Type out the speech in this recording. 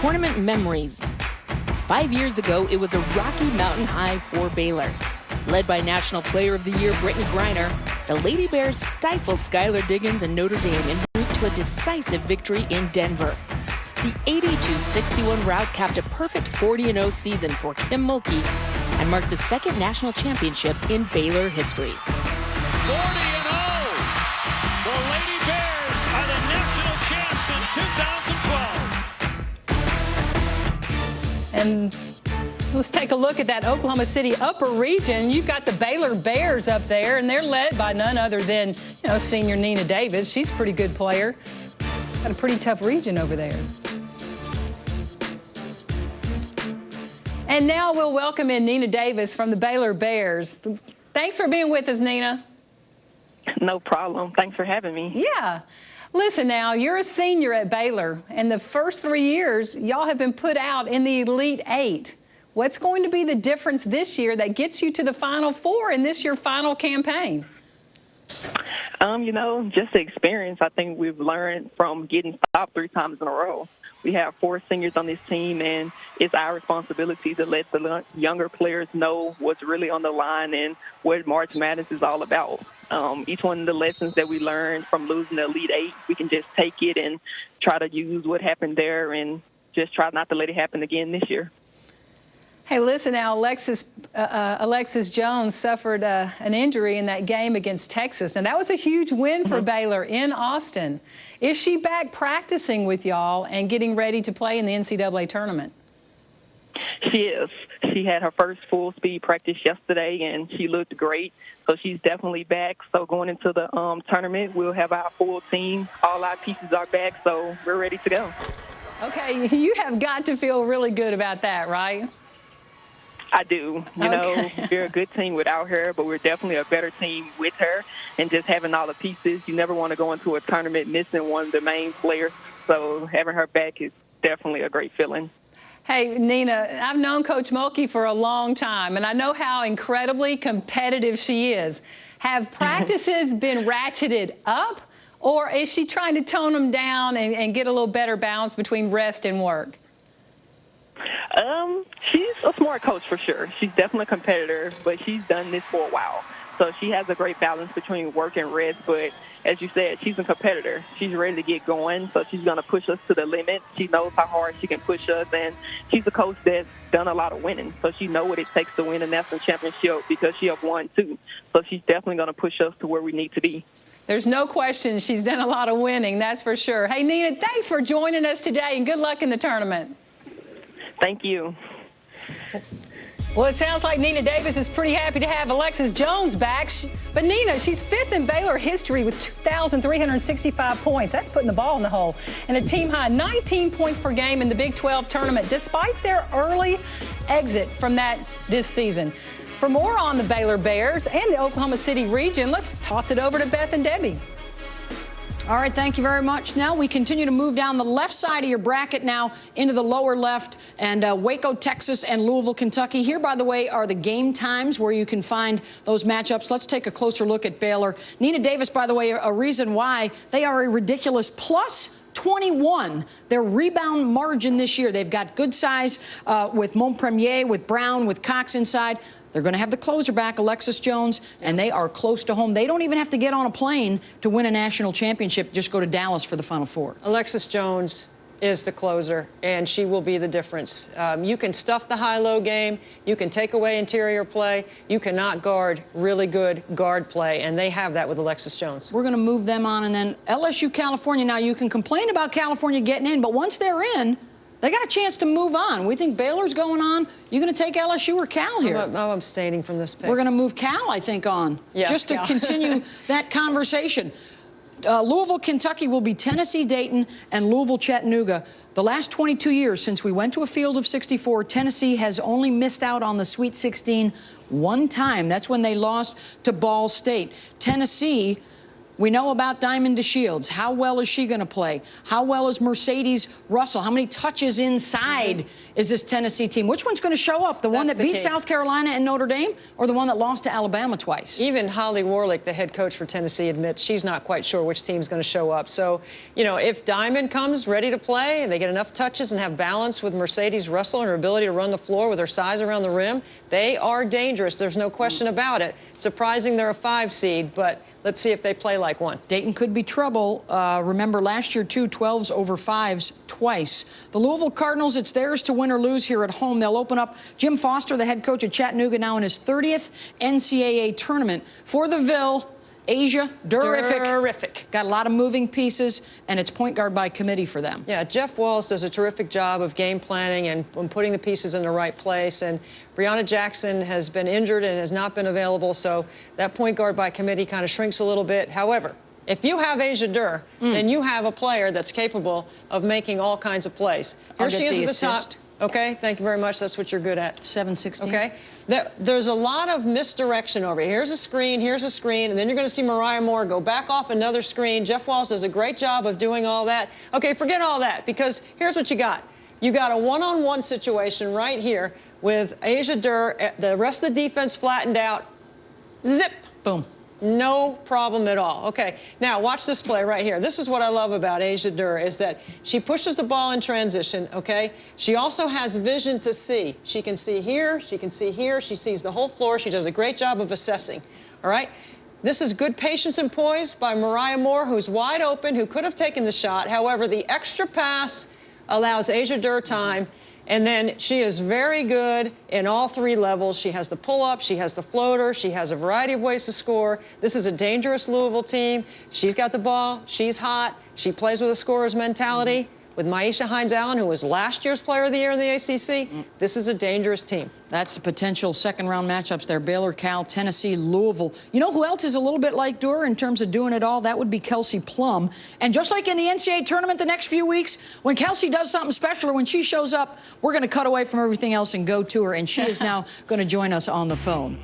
tournament memories. 5 years ago, it was a Rocky Mountain high for Baylor. Led by National Player of the Year Brittany Griner, the Lady Bears stifled Skylar Diggins and Notre Dame en route to a decisive victory in Denver. The 82-61 rout capped a perfect 40-0 season for Kim Mulkey and marked the second national championship in Baylor history. 40-0! The Lady Bears are the national champs in 2012. And let's take a look at that Oklahoma City upper region. You've got the Baylor Bears up there, and they're led by none other than, senior Nina Davis. She's a pretty good player. Got a pretty tough region over there. And now we'll welcome in Nina Davis from the Baylor Bears. Thanks for being with us, Nina. No problem. Thanks for having me. Yeah. Listen now, you're a senior at Baylor, and the first 3 years, y'all have been put out in the Elite Eight. What's going to be the difference this year that gets you to the Final Four in this your final campaign? Just the experience I think we've learned from getting stopped 3 times in a row. We have 4 seniors on this team, and it's our responsibility to let the younger players know what's really on the line and what March Madness is all about. Each one of the lessons that we learned from losing the Elite Eight, we can just take it and try to use what happened there and just try not to let it happen again this year. Hey, listen now, Alexis Jones suffered an injury in that game against Texas, and that was a huge win for Baylor in Austin. Is she back practicing with y'all and getting ready to play in the NCAA tournament? She is. She had her first full speed practice yesterday, and she looked great. So she's definitely back. So going into the tournament, we'll have our full team. All our pieces are back, so we're ready to go. Okay, you have got to feel really good about that, right? I do. We're a good team without her, but we're definitely a better team with her. And just having all the pieces, you never want to go into a tournament missing one of the main players. So having her back is definitely a great feeling. Hey, Nina, I've known Coach Mulkey for a long time, and I know how incredibly competitive she is. Have practices been ratcheted up, or is she trying to tone them down and get a little better balance between rest and work? She's a smart coach for sure. She's definitely a competitor, but she's done this for a while. So she has a great balance between work and rest. But as you said, she's a competitor. She's ready to get going, so she's going to push us to the limit. She knows how hard she can push us, and she's a coach that's done a lot of winning. So she knows what it takes to win a national championship because she have won too. So she's definitely going to push us to where we need to be. There's no question she's done a lot of winning, that's for sure. Hey, Nina, thanks for joining us today, and good luck in the tournament. Thank you. Well, it sounds like Nina Davis is pretty happy to have Alexis Jones back. But Nina, she's 5th in Baylor history with 2,365 points. That's putting the ball in the hole. And a team-high 19 points per game in the Big 12 tournament, despite their early exit from that this season. For more on the Baylor Bears and the Oklahoma City region, let's toss it over to Beth and Debbie. All right, thank you very much. Now we continue to move down the left side of your bracket now into the lower left, and Waco, Texas, and Louisville, Kentucky. Here, by the way, are the game times where you can find those matchups. Let's take a closer look at Baylor. Nina Davis, by the way, a reason why they are a ridiculous plus 21. Their rebound margin this year. They've got good size with Montpremier, with Brown, with Cox inside. They're going to have the closer back, Alexis Jones, and they are close to home. They don't even have to get on a plane to win a national championship. Just go to Dallas for the Final Four. Alexis Jones is the closer, and she will be the difference. You can stuff the high-low game. You can take away interior play. You cannot guard really good guard play, and they have that with Alexis Jones. We're going to move them on, and then LSU, California. Now, you can complain about California getting in, but once they're in, they got a chance to move on. We think Baylor's going on. You going to take LSU or Cal here? I'm abstaining from this pick. We're going to move Cal, I think, on. Yes, just to Cal. continue that conversation. Louisville, Kentucky will be Tennessee, Dayton, and Louisville, Chattanooga. The last 22 years since we went to a field of 64, Tennessee has only missed out on the Sweet 16 one time. That's when they lost to Ball State. Tennessee We know about Diamond DeShields. How well is she going to play? How well is Mercedes Russell? How many touches inside is this Tennessee team? Which one's going to show up? The one that beat South Carolina and Notre Dame, or the one that lost to Alabama twice? Even Holly Warlick, the head coach for Tennessee, admits she's not quite sure which team's going to show up. So, you know, if Diamond comes ready to play and they get enough touches and have balance with Mercedes Russell and her ability to run the floor with her size around the rim, they are dangerous. There's no question about it. Surprising they're a 5 seed, but let's see if they play like one. Dayton could be trouble. Remember last year, 12s over 5s twice. The Louisville Cardinals, it's theirs to win or lose here at home. They'll open up. Jim Foster, the head coach at Chattanooga, now in his 30th NCAA tournament for the Ville. Asia, terrific. Got a lot of moving pieces, and it's point guard by committee for them. Yeah, Jeff Walls does a terrific job of game planning and putting the pieces in the right place. And Breonna Jackson has been injured and has not been available, so that point guard by committee kind of shrinks a little bit. However, if you have Asia Durr, then you have a player that's capable of making all kinds of plays. Here she is at the top. Okay, thank you very much. That's what you're good at. 7-16. Okay. There's a lot of misdirection over here. Here's a screen, and then you're going to see Mariah Moore go back off another screen. Jeff Walls does a great job of doing all that. Okay, forget all that, because here's what you got. You got a one-on-one situation right here with Asia Durr, the rest of the defense flattened out. Zip. Boom. No problem at all. Okay, now watch this play right here. This is what I love about Asia Durr, is that she pushes the ball in transition, okay? She also has vision to see. She can see here, she can see here, she sees the whole floor. She does a great job of assessing, all right? This is good patience and poise by Mariah Moore, who's wide open, who could have taken the shot. However, the extra pass allows Asia Durr time. And then she is very good in all 3 levels. She has the pull-up, she has the floater, she has a variety of ways to score. This is a dangerous Louisville team. She's got the ball, she's hot, she plays with a scorer's mentality. With Maisha Hines-Allen, who was last year's Player of the Year in the ACC, this is a dangerous team. That's the potential second-round matchups there. Baylor, Cal, Tennessee, Louisville. You know who else is a little bit like Durr in terms of doing it all? That would be Kelsey Plum. And just like in the NCAA tournament the next few weeks, when Kelsey does something special or when she shows up, we're going to cut away from everything else and go to her. And she is now going to join us on the phone.